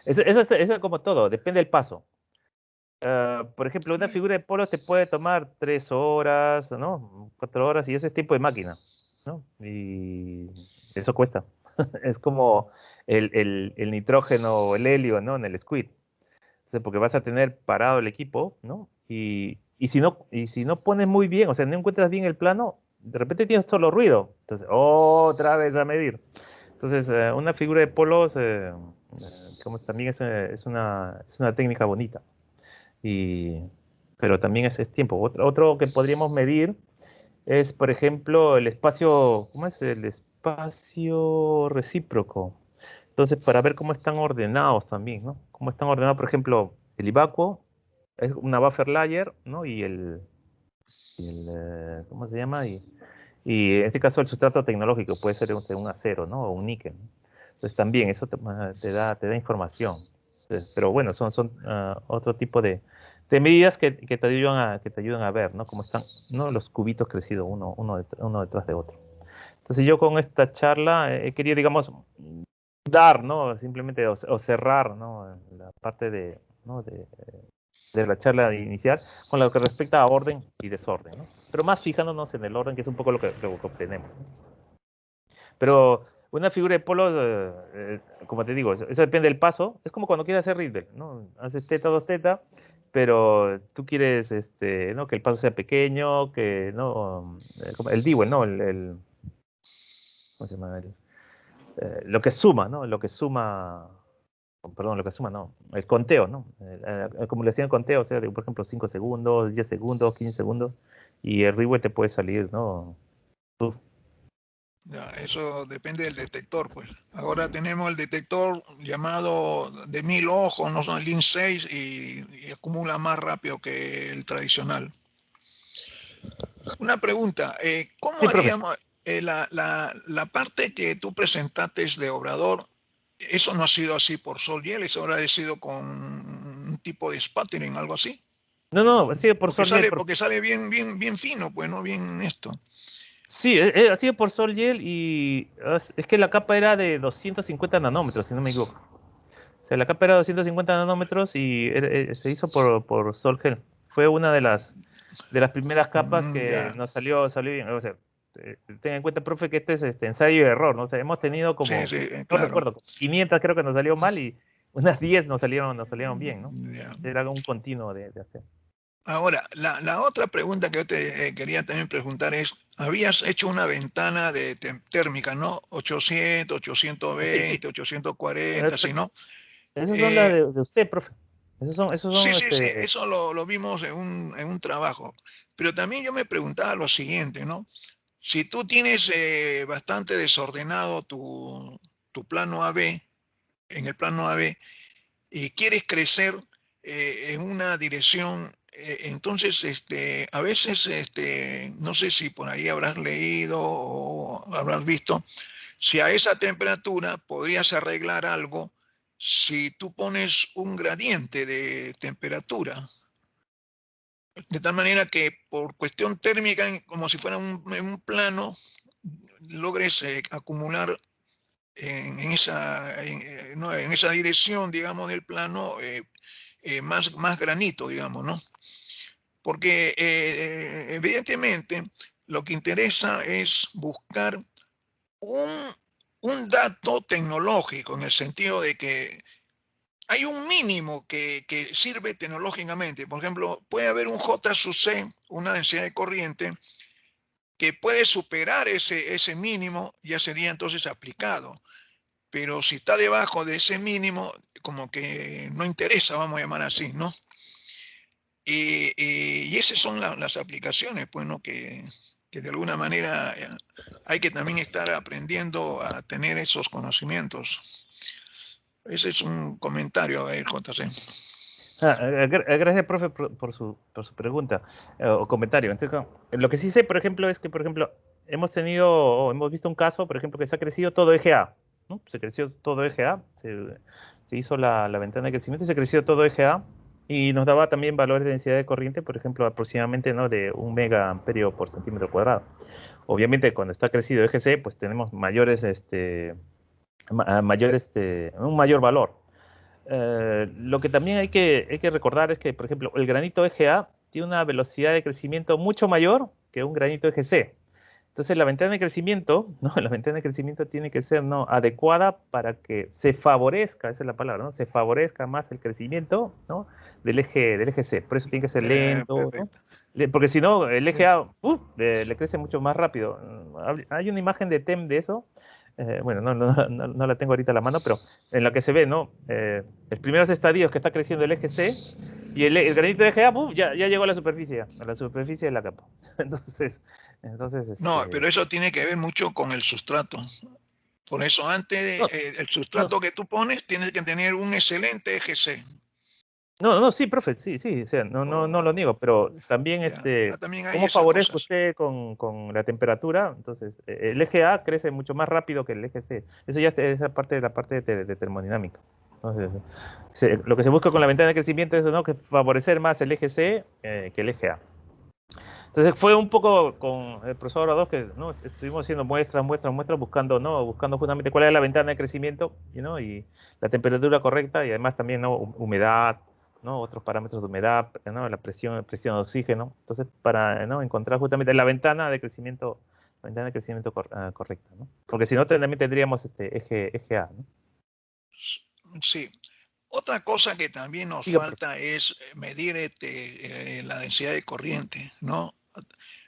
Eso es como todo, depende del paso. Por ejemplo, una figura de polo te puede tomar 3 horas, ¿no? 4 horas, y eso es tiempo de máquina, ¿no? Y eso cuesta. Es como el nitrógeno o el helio, ¿no? En el squid. Entonces, porque vas a tener parado el equipo, ¿no? Y si no pones muy bien, o sea, no encuentras bien el plano, de repente tienes solo ruido. Entonces, otra vez a medir. Entonces, una figura de polos, como también es una técnica bonita. Pero también es tiempo. Otro que podríamos medir es, por ejemplo, el espacio, ¿cómo es? El espacio recíproco. Entonces, para ver cómo están ordenados también, ¿no? Cómo están ordenados, por ejemplo, el IVACUO es una buffer layer, ¿no? ¿Cómo se llama? Y en este caso el sustrato tecnológico puede ser un acero, ¿no? O un níquel, ¿no? Entonces también eso te da información. Entonces, pero bueno, son otro tipo de medidas que te ayudan a ver, ¿no? Cómo están, ¿no? Los cubitos crecidos uno detrás de otro. Entonces yo con esta charla he querido, digamos, dar, ¿no? Simplemente o cerrar, ¿no? La parte ¿no? de la charla inicial con lo que respecta a orden y desorden, ¿no? Pero más fijándonos en el orden, que es un poco lo que obtenemos, ¿no? Pero una figura de polo, como te digo, eso depende del paso. Es como cuando quieres hacer Rydberg, ¿no? Haces teta, 2 teta, pero tú quieres ¿no? que el paso sea pequeño, que no el D-well, ¿no? ¿Cómo se llama? Lo que suma, ¿no? Lo que suma, perdón, lo que suma, no, el conteo, ¿no? La acumulación de conteo, o sea, de, por ejemplo, 5 segundos, 10 segundos, 15 segundos, y el rewind te puede salir, ¿no? Uf. Ya, eso depende del detector, pues. Ahora tenemos el detector llamado de 1000 ojos, no son el Lin 6 y acumula más rápido que el tradicional. Una pregunta, ¿cómo Sí, profe. haríamos la parte que tú presentaste de Obrador? Eso no ha sido así por Sol y eso ahora ha sido con un tipo de sputtering, algo así. No, sí, por Sol Porque sale bien fino, pues, ¿no? Bien esto. Sí, ha sido por Sol Gel y es que la capa era de 250 nanómetros, si no me equivoco. O sea, la capa era 250 nanómetros y se hizo por Sol Gel. Fue una de las primeras capas que Ya. nos salió bien. O sea, ten en cuenta, profe, que este es ensayo y error, ¿no? O sea, hemos tenido Sí, como, sí, no claro. recuerdo, 500 creo que nos salió mal y unas 10 nos salieron bien, ¿no? Ya. Era un continuo de hacer. Ahora, la otra pregunta que yo te quería también preguntar es, habías hecho una ventana de térmica, ¿no? 800, Sí, 820, 840, ¿sí, no? esas son las Eh, de usted, profe. Esos son, sí, eso lo vimos en un trabajo. Pero también yo me preguntaba lo siguiente, ¿no? Si tú tienes bastante desordenado tu plano AB, en el plano AB, y quieres crecer en una dirección, entonces a veces, no sé si por ahí habrás leído o habrás visto, si a esa temperatura podrías arreglar algo si tú pones un gradiente de temperatura, de tal manera que por cuestión térmica, como si fuera un plano, logres acumular no, en esa dirección, digamos, del plano, más granito, digamos, ¿no? Porque evidentemente lo que interesa es buscar un, un dato tecnológico, en el sentido de que hay un mínimo que sirve tecnológicamente. Por ejemplo, puede haber un J sub C, una densidad de corriente, que puede superar ese mínimo, ya sería entonces aplicado. Pero si está debajo de ese mínimo, como que no interesa, vamos a llamar así, ¿no? Y esas son las aplicaciones, pues, ¿no? Que de alguna manera hay que también estar aprendiendo a tener esos conocimientos. Ese es un comentario, JC. Gracias, profe, por su pregunta o comentario. Entonces, lo que sí sé, por ejemplo, es que, por ejemplo, hemos visto un caso, por ejemplo, que se ha crecido todo eje A, ¿no? Se creció todo eje A, se hizo la ventana de crecimiento y se creció todo eje A y nos daba también valores de densidad de corriente, por ejemplo, aproximadamente, ¿no? De 1 megaamperio por centímetro cuadrado. Obviamente, cuando está crecido eje C, pues tenemos un mayor valor. Lo que también hay que recordar es que, por ejemplo, el granito EGA tiene una velocidad de crecimiento mucho mayor que un granito EGC. Entonces, la ventana de crecimiento, ¿no? La ventana de crecimiento tiene que ser, ¿no? adecuada para que se favorezca, esa es la palabra, ¿no? Se favorezca más el crecimiento, ¿no? del eje C. Por eso tiene que ser lento, ¿no? Perfecto. Porque si no, el eje A le crece mucho más rápido. Hay una imagen de TEM de eso. Bueno, no la tengo ahorita a la mano, pero en la que se ve, ¿no? Los primeros estadios que está creciendo el eje C y el granito de eje A, ya llegó a la superficie de la capa. Entonces, No, pero eso tiene que ver mucho con el sustrato. Por eso, no, el no, sustrato que tú pones, tienes que tener un excelente EGC. sí, profe, sí, o sea, no lo niego, pero también, Ya, también hay ¿cómo esas favorezca cosas. usted con la temperatura? Entonces, el eje A crece mucho más rápido que el eje C. Eso ya es la parte de termodinámica. Entonces, lo que se busca con la ventana de crecimiento es, ¿no? que favorecer más el eje C que el eje A. Entonces fue un poco con el profesor Orador que, ¿no? estuvimos haciendo muestras, buscando, ¿no? buscando justamente cuál era la ventana de crecimiento, ¿no? y la temperatura correcta y además también, ¿no? humedad, ¿no? otros parámetros de humedad, ¿no? la presión de oxígeno. Entonces, para, ¿no? encontrar justamente la ventana de crecimiento, correcta, ¿no? Porque si no, también tendríamos eje A, ¿no? Sí. Otra cosa que también nos Diga, falta es medir la densidad de corriente, ¿no?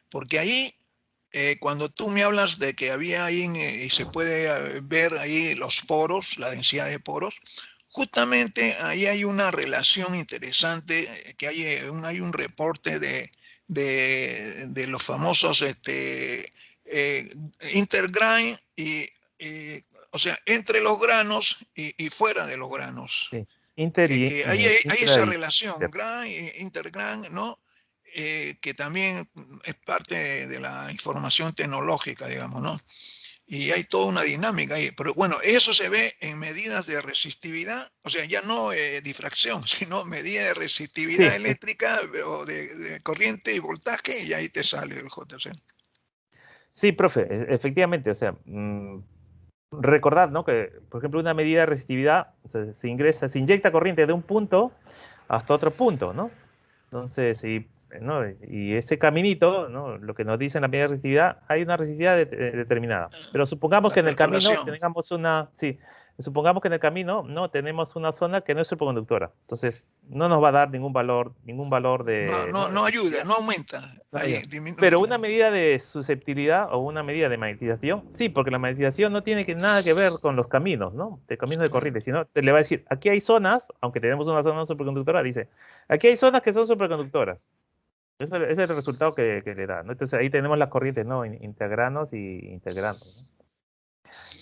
Porque ahí, cuando tú me hablas de que había ahí, y se puede ver ahí los poros, la densidad de poros, justamente ahí hay una relación interesante, que hay un reporte de los famosos intergrain o sea, entre los granos y fuera de los granos. sí. Inter y Que hay esa intra y relación, gran, intergran, ¿no? Que también es parte de la información tecnológica, digamos, ¿no? Y hay toda una dinámica ahí. Pero bueno, eso se ve en medidas de resistividad, o sea, ya no difracción, sino medida de resistividad sí, eléctrica o de corriente y voltaje, y ahí te sale el JC. sí, profe, efectivamente, o sea, recordad, ¿no? Que, por ejemplo, una medida de resistividad, o sea, se inyecta corriente de un punto hasta otro punto, ¿no? Entonces, ¿no? Y ese caminito, ¿no? Lo que nos dice en la medida de resistividad, hay una resistividad determinada. Pero supongamos La que en el camino percolación. tengamos sí, supongamos que en el camino, ¿no? Tenemos una zona que no es superconductora. Entonces, no nos va a dar ningún valor No, de, ¿no? de no ayuda, resistividad. no aumenta, No, ahí ya. Pero disminuye. una medida de susceptibilidad o una medida de magnetización, sí, porque la magnetización no tiene nada que ver con los caminos, ¿no? De caminos de corriente, sino te le va a decir, aquí hay zonas, aunque tenemos una zona superconductora, dice, aquí hay zonas que son superconductoras. Ese es el resultado que le da, ¿no? Entonces ahí tenemos las corrientes, ¿no? Integranos y integrandos, ¿no?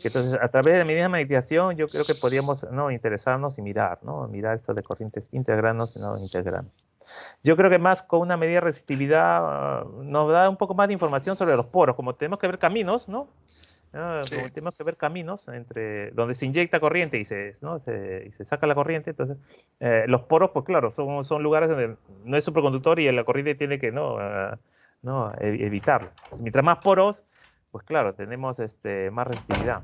Entonces, a través de medidas de magnetización, yo creo que podríamos, ¿no? Interesarnos y mirar, ¿no? Mirar esto de corrientes integranos y no integranos. Yo creo que más con una medida de resistividad nos da un poco más de información sobre los poros, como tenemos que ver caminos, ¿no? Sí. Como tenemos que ver caminos entre donde se inyecta corriente y ¿no? y se saca la corriente, entonces los poros, pues claro, son lugares donde no es superconductor y la corriente tiene que no evitarlo. Mientras más poros, pues claro, tenemos más resistividad.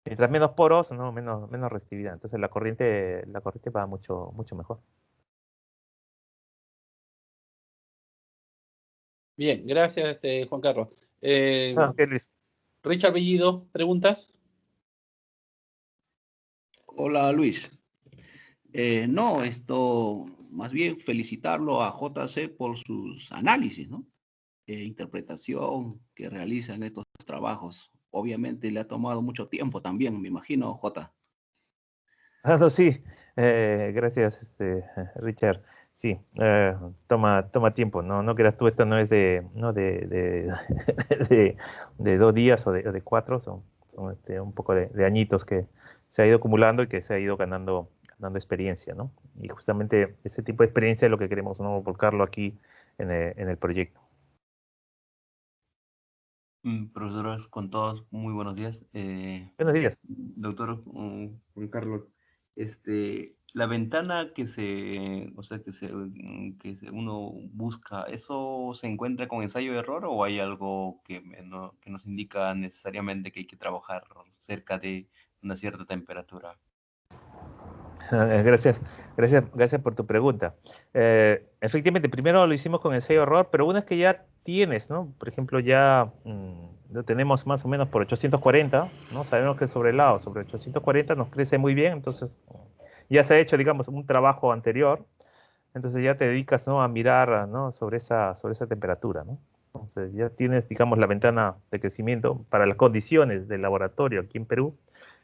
Mientras menos poros, no, menos resistividad. Entonces la corriente va mucho mejor. Bien, gracias, Juan Carlos. Ok, Luis. Richard Bellido, ¿preguntas? Hola Luis. No, esto, más bien felicitarlo a JC por sus análisis, ¿no? Interpretación que realizan estos trabajos. Obviamente le ha tomado mucho tiempo también, me imagino, J. No, sí, gracias, Richard. Sí, toma tiempo, no creas tú, esto no es de 2 días o de 4, son un poco de añitos que se ha ido acumulando y que se ha ido ganando experiencia, ¿no? Y justamente ese tipo de experiencia es lo que queremos, ¿no? Volcarlo aquí en el proyecto. Profesores, con todos, muy buenos días. Buenos días. Doctor Juan Carlos, la ventana o sea, uno busca, ¿eso se encuentra con ensayo de error o hay algo que nos indica necesariamente que hay que trabajar cerca de una cierta temperatura? Gracias por tu pregunta. Efectivamente, primero lo hicimos con ensayo error, pero una vez que ya tienes, ¿no? Por ejemplo, ya lo tenemos más o menos por 840, ¿no? Sabemos que sobre el lado, sobre 840 nos crece muy bien, entonces ya se ha hecho, digamos, un trabajo anterior, entonces ya te dedicas, ¿no? A mirar, ¿no? Sobre esa temperatura, ¿no? Entonces ya tienes, digamos, la ventana de crecimiento para las condiciones del laboratorio aquí en Perú,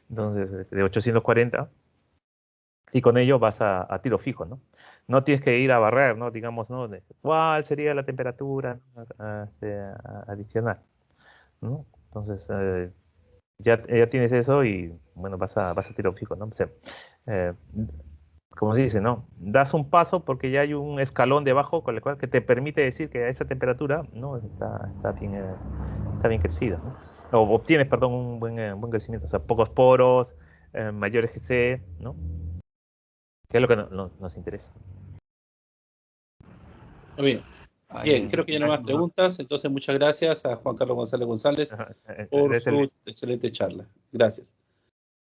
entonces de 840. Y con ello vas a tiro fijo, ¿no? No tienes que ir a barrer, ¿no? Digamos, ¿no? ¿Cuál sería la temperatura adicional? ¿No? Entonces, ya tienes eso y, bueno, vas a tiro fijo, ¿no? O sea, eh, como se dice, ¿no? Das un paso porque ya hay un escalón debajo con el cual que te permite decir que a esa temperatura, ¿no? Está bien crecida, ¿no? O obtienes, perdón, un buen crecimiento, o sea, pocos poros, mayor GC, ¿no? Que es lo que nos interesa. Muy bien. Bien, creo que ya no hay más preguntas, entonces muchas gracias a Juan Carlos González por Gracias, su Luis. excelente charla. Gracias.